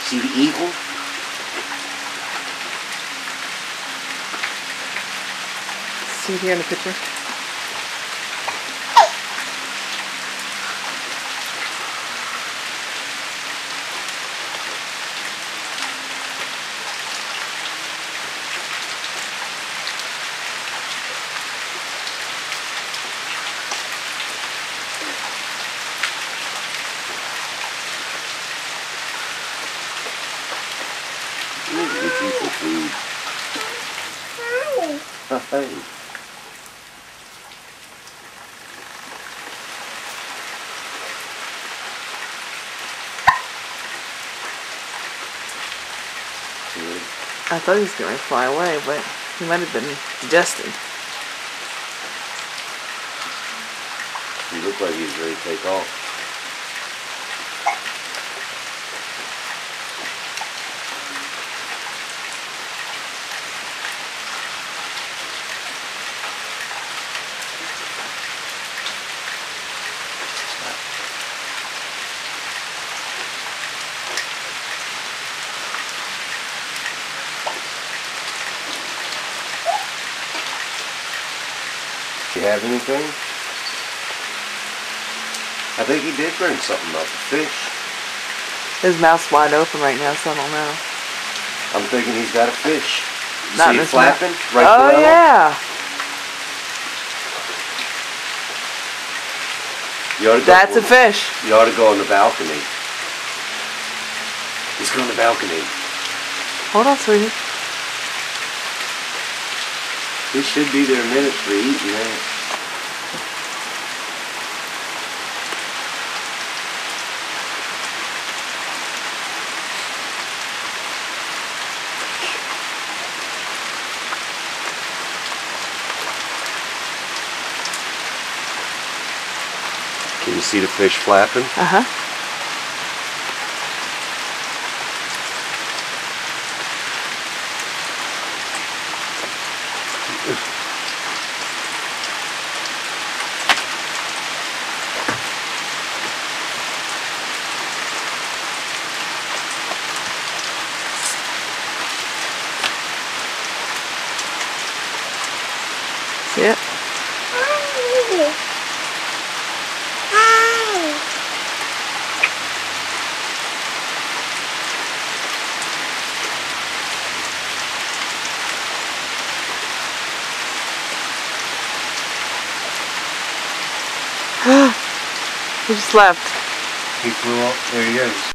See the eagle? See it here in the picture. You need to get you some food. Hey. I thought he was going to fly away, but he might have been digested. He looked like he was ready to take off. Do you have anything? I think he did bring something up. A fish. His mouth's wide open right now, so I don't know. I'm thinking he's got a fish. Not See in it his flapping? mouth. Right Oh, below? yeah. You ought to go, That's a fish. You ought to go on the balcony. Let's go on the balcony. Hold on, sweetie. He should be there in minutes for eating that. Can you see the fish flapping? Uh-huh. See it? He just left. He flew up. There he goes.